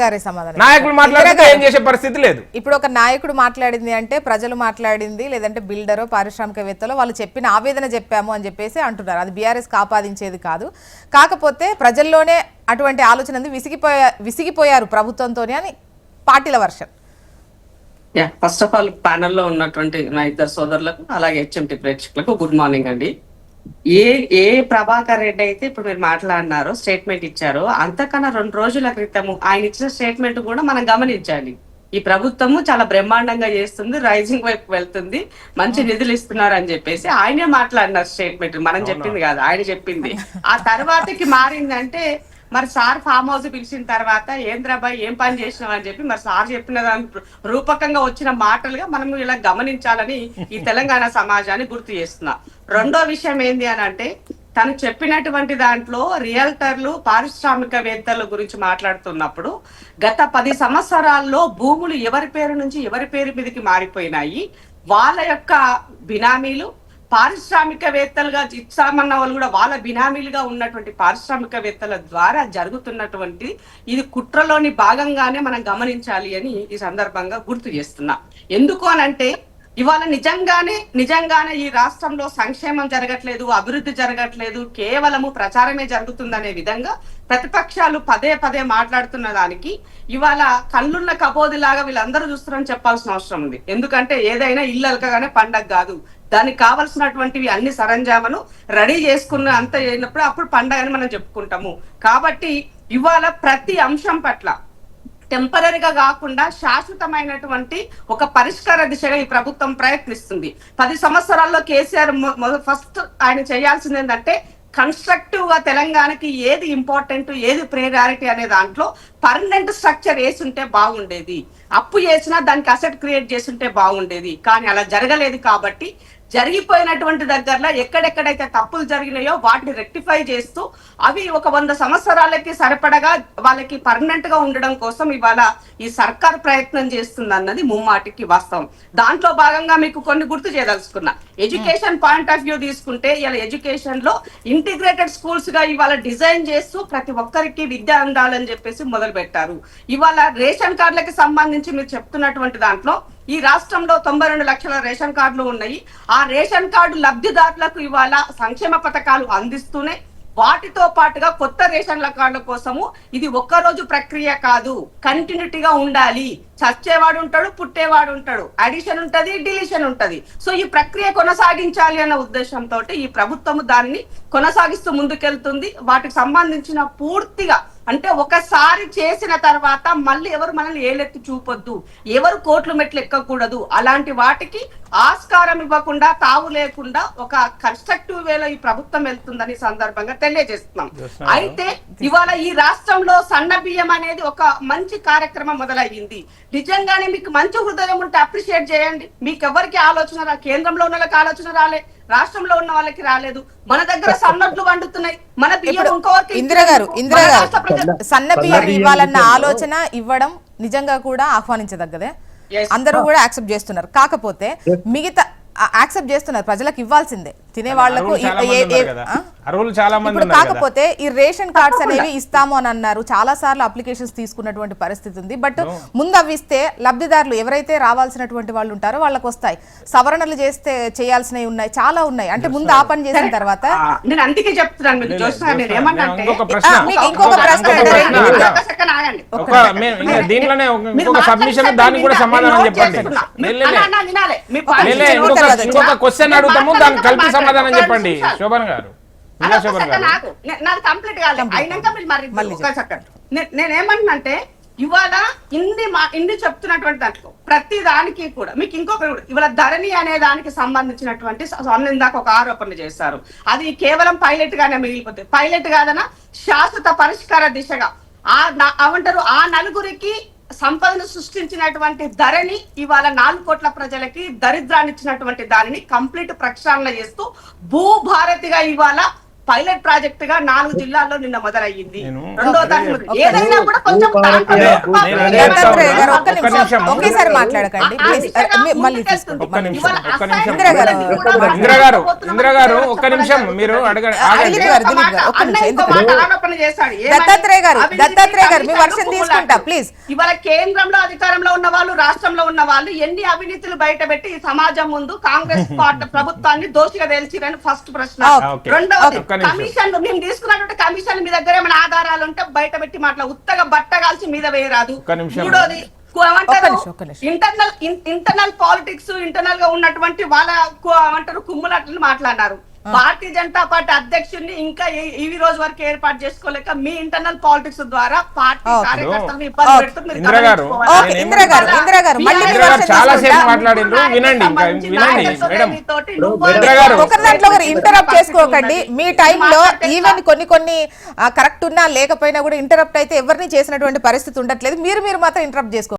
గారి సమాధానం. నాయకులు మాట్లాడితే ఏం చేసే పరిస్థితి లేదు. ఇప్పుడు ఒక నాయకుడు మాట్లాడింది అంటే ప్రజలు మాట్లాడింది, లేదంటే బిల్డరో పారిశ్రామికవేత్తలో వాళ్ళు చెప్పిన ఆవేదన చెప్పాము అని చెప్పేసి అంటున్నారు. అది బీఆర్ఎస్ ఆపాదించేది కాదు. కాకపోతే ప్రజల్లోనే అటువంటి ఆలోచన ఉంది, విసిగిపోయారు ప్రభుత్వంతోనే అని పార్టీల వర్షన్. ఫస్ట్ ఆఫ్ ఆల్ ప్యానెల్లో ఉన్నటువంటి నా ఇద్దరు సోదరులకు అలాగే హెచ్ఎంటీ ప్రేక్షకులకు గుడ్ మార్నింగ్ అండి. ఏ ప్రభాకర్ రెడ్డి అయితే ఇప్పుడు మీరు మాట్లాడినారో స్టేట్మెంట్ ఇచ్చారో అంతకన్నా 2 రోజుల క్రితము ఆయన ఇచ్చిన స్టేట్మెంట్ కూడా మనం గమనించాలి. ఈ ప్రభుత్వము చాలా బ్రహ్మాండంగా చేస్తుంది, రైజింగ్ వైపు వెళ్తుంది, మంచి నిధులు ఇస్తున్నారు అని చెప్పేసి ఆయనే మాట్లాడినారు స్టేట్మెంట్. మనం చెప్పింది కాదు, ఆయన చెప్పింది. ఆ తర్వాతకి మారిందంటే మరి సార్ ఫామ్ హౌస్ పిలిచిన తర్వాత ఏంద్రాబాయ్ ఏం పని చేసినావు అని చెప్పి మరి సార్ చెప్పిన దాని రూపకంగా వచ్చిన మాటలుగా మనం ఇలా గమనించాలని ఈ తెలంగాణ సమాజాన్ని గుర్తు చేస్తున్నా. రెండో విషయం ఏంది అని అంటే తను చెప్పినటువంటి దాంట్లో రియల్టర్లు పారిశ్రామికవేత్తల గురించి మాట్లాడుతున్నప్పుడు గత 10 సంవత్సరాల్లో భూములు ఎవరి పేరు నుంచి ఎవరి పేరు మీదకి మారిపోయినాయి, వాళ్ళ యొక్క బినామీలు పారిశ్రామికవేత్తలుగా ఇచ్చామన్న వాళ్ళు కూడా వాళ్ళ బినామీలుగా ఉన్నటువంటి పారిశ్రామికవేత్తల ద్వారా జరుగుతున్నటువంటి ఇది కుట్రలోని భాగంగానే మనం గమనించాలి అని ఈ సందర్భంగా గుర్తు చేస్తున్నా. ఎందుకు అనంటే ఇవాళ నిజంగానే ఈ రాష్ట్రంలో సంక్షేమం జరగట్లేదు, అభివృద్ధి జరగట్లేదు, కేవలము ప్రచారమే జరుగుతుందనే విధంగా ప్రతిపక్షాలు పదే మాట్లాడుతున్న దానికి ఇవాళ కళ్ళున్న కబోదిలాగా వీళ్ళందరూ చూస్తున్నారని చెప్పాల్సిన అవసరం ఉంది. ఎందుకంటే ఏదైనా ఇల్లు అలకగానే పండగ కాదు, దానికి కావలసినటువంటివి అన్ని సరంజామను రెడీ చేసుకున్న అంత అయినప్పుడు అప్పుడు పండగ అని మనం చెప్పుకుంటాము. కాబట్టి ఇవాళ ప్రతి అంశం పట్ల టెంపరీగా కాకుండా శాశ్వతమైనటువంటి ఒక పరిష్కార దిశగా ఈ ప్రభుత్వం ప్రయత్నిస్తుంది. 10 సంవత్సరాల్లో కేసీఆర్ ఫస్ట్ ఆయన చేయాల్సింది ఏంటంటే కన్స్ట్రక్టివ్ గా తెలంగాణకి ఏది ఇంపార్టెంట్, ఏది ప్రయారిటీ అనే దాంట్లో పర్మనెంట్ స్ట్రక్చర్ వేసుంటే బాగుండేది. అప్పు చేసినా దానికి అసెట్ క్రియేట్ చేస్తుంటే బాగుండేది. కానీ అలా జరగలేదు. కాబట్టి జరిగిపోయినటువంటి దగ్గరలో ఎక్కడెక్కడైతే తప్పులు జరిగినాయో వాటిని రెక్టిఫై చేస్తూ అవి ఒక 100 సంవత్సరాలకి సరిపడగా వాళ్ళకి పర్మనెంట్ గా ఉండడం కోసం ఇవాళ ఈ సర్కార్ ప్రయత్నం చేస్తుంది అన్నది ముమ్మాటికి వాస్తవం. దాంట్లో భాగంగా మీకు కొన్ని గుర్తు చేయదలుచుకున్నా. ఎడ్యుకేషన్ పాయింట్ ఆఫ్ వ్యూ తీసుకుంటే ఇలా ఎడ్యుకేషన్ లో ఇంటిగ్రేటెడ్ స్కూల్స్ గా ఇవాళ డిజైన్ చేస్తూ ప్రతి ఒక్కరికి విద్య అందాలని చెప్పేసి మొదలు పెట్టారు. ఇవాళ రేషన్ కార్డులకి సంబంధించి మీరు చెప్తున్నటువంటి దాంట్లో ఈ రాష్ట్రంలో 92 లక్షల రేషన్ కార్డులు ఉన్నాయి. ఆ రేషన్ కార్డు లబ్ధిదారులకు ఇవాళ సంక్షేమ పథకాలు అందిస్తూనే వాటితో పాటుగా కొత్త రేషన్ల కార్డుల కోసము ఇది ఒక్కరోజు ప్రక్రియ కాదు, కంటిన్యూటీగా ఉండాలి. చచ్చేవాడు ఉంటాడు, పుట్టేవాడు ఉంటాడు, అడిషన్ ఉంటది, డిలీషన్ ఉంటది. సో ఈ ప్రక్రియ కొనసాగించాలి అన్న ఉద్దేశంతో ఈ ప్రభుత్వము దాన్ని కొనసాగిస్తూ ముందుకెళ్తుంది. వాటికి సంబంధించిన పూర్తిగా అంటే ఒకసారి చేసిన తర్వాత మళ్ళీ ఎవరు మనల్ని ఏలెత్తి చూపొద్దు, ఎవరు కోట్లు మెట్లు ఎక్కకూడదు, అలాంటి వాటికి ఆస్కారం ఇవ్వకుండా తావు లేకుండా ఒక కన్స్ట్రక్టివ్ వేలో ఈ ప్రభుత్వం వెళ్తుందని సందర్భంగా తెలియజేస్తున్నాం. అయితే ఇవాళ ఈ రాష్ట్రంలో సన్న బియ్యం అనేది ఒక మంచి కార్యక్రమం మొదలయ్యింది. నిజంగానే మీకు మంచి హృదయం ఉంటే అప్రిషియేట్ చేయండి. మీకు ఎవరికి ఆలోచన కేంద్రంలో ఉన్న వాళ్ళకి ఆలోచన రాలే, రాష్ట్రంలో ఉన్న వాళ్ళకి రాలేదు. మన దగ్గర సన్నట్లు వండుతున్నాయి, మన బియ్యం ఇంకోరికి. ఇందిరా గారు సన్న బియ్యం ఇవ్వాలన్న ఆలోచన ఇవ్వడం నిజంగా కూడా ఆహ్వానించదగ్గదే, అందరూ కూడా యాక్సెప్ట్ చేస్తున్నారు. కాకపోతే మిగతా యాక్సెప్ట్ చేస్తున్నారు, ప్రజలకు ఇవ్వాల్సిందే, తినే వాళ్లకు. ఇప్పుడు కాకపోతే ఈ రేషన్ కార్డ్స్ అనేవి ఇస్తాము అని అన్నారు, చాలా సార్లు అప్లికేషన్స్ తీసుకున్నటువంటి పరిస్థితి ఉంది. బట్ ముందు అవి ఇస్తే లబ్ధిదారులు ఎవరైతే రావాల్సినటువంటి వాళ్ళు ఉంటారో వాళ్ళకి వస్తాయి. సవరణలు చేస్తే చేయాల్సినవి ఉన్నాయి, చాలా ఉన్నాయి. అంటే ముందు ఆ పని చేసిన తర్వాత నేను అందుకే చెప్తున్నాను ఇంకొక ప్రశ్న దీంట్లోనే ఇంకొక సబ్మిషన్, దానికి కూడా సమాధానం చెప్పండి. ఇంకొక క్వశ్చన్ అడుగుతాము, దానికి కలిపి సమాధానం చెప్పండి శోభన్ గారు. కంప్లీట్ కాలేదు అయినాక నేనేమంటున్నంటే ఇవాళ ఇన్ని చెప్తున్నటువంటి దాంట్లో ప్రతి దానికి కూడా మీకు ఇంకొక ఇవాళ ధరణి అనే దానికి సంబంధించినటువంటి ఇందాక ఒక ఆరోపణ చేస్తారు. అది కేవలం పైలట్ గానే మిగిలిపోతుంది. పైలట్ కాదనా శాశ్వత పరిష్కార దిశగా అవంటారు ఆ నలుగురికి సంపదను సృష్టించినటువంటి ధరణి ఇవాళ 4 కోట్ల ప్రజలకి దరిద్రాన్ని ఇచ్చినటువంటి దానిని కంప్లీట్ ప్రక్షాళన చేస్తూ భూభారతిగా ఇవాళ పైలట్ ప్రాజెక్ట్ గా 4 జిల్లాల్లో నిన్న మొదలయ్యింది. నేను- రెండో తారీఖు ఏదైనా కూడా కొంచెం దత్తాత్రేయ గారు ఒక్క నిమిషం ఒకేసారి మాట్లాడకండి ప్లీజ్. మళ్ళీ తీసుకోండి. ఒక్క నిమిషం ఒక్క నిమిషం ఇందిరా గారు. ఇందిరా గారు ఒక్క నిమిషం మీరు ఆగండి. దిలీప్ గారు ఒక్క నిమిషం ఎందుకు దత్తాత్రేయ గారు మీ వర్షం తీసుకుంటా ప్లీజ్. ఇవాళ కేంద్రంలో అధికారంలో ఉన్న వాళ్ళు, రాష్ట్రంలో ఉన్న వాళ్ళు ఎన్ని అవినీతులు బయటపెట్టి ఈ సమాజం ముందు కాంగ్రెస్ పార్టీ ప్రభుత్వాన్ని దోషిగా తేల్చిరని ఫస్ట్ ప్రశ్న. ఓకే. రెండవది ఒక్క నిమిషం. కమిషన్లు మేము తీసుకున్నటువంటి కమిషన్ మీ దగ్గర ఏమైనా ఆధారాలు ఉంటే బయట పెట్టి మాట్లా ఉత్తగా బట్ట కాల్చి మీద వేయరాదు. ఒక్క నిమిషం. మూడోది ఒక్క నిమిషం. ఇంటర్నల్ పాలిటిక్స్ ఇంటర్నల్ గా ఉన్నటువంటి వాళ్ళ ఏమంటారు కుమ్ములట్లు మాట్లాడినారు. భారతీయ జనతా పార్టీ అధ్యక్షుడిని ఇంకా ఈ రోజు వరకు ఏర్పాటు చేసుకోలేక మీ ఇంటర్నల్ పాలిటిక్స్ ద్వారా పార్టీ కార్యకర్తలను ఇబ్బంది పెడుతూ మీరు ఇందిరా గారు, గమనించుకోవాలి. ఇందిరా గారు మళ్ళీ మీ ఇందిరా గారు వర్షం చాలా తీసుకుంటా. సేపు మాట్లాడిండ్రు. వినండి ఇంకా వినండి మేడం. ఇందిరా గారు. ఒకరి దాంట్లో ఒకరు ఇంటరప్ట్ చేసుకోకండి. మీ టైంలో ఈవెన్ కొన్ని కరెక్ట్ ఉన్నా లేకపోయినా కూడా ఇంటరప్ట్ అయితే ఎవరిని చేసినటువంటి పరిస్థితి ఉండట్లేదు. మీరు మాత్రం ఇంటరప్ట్ చేసుకో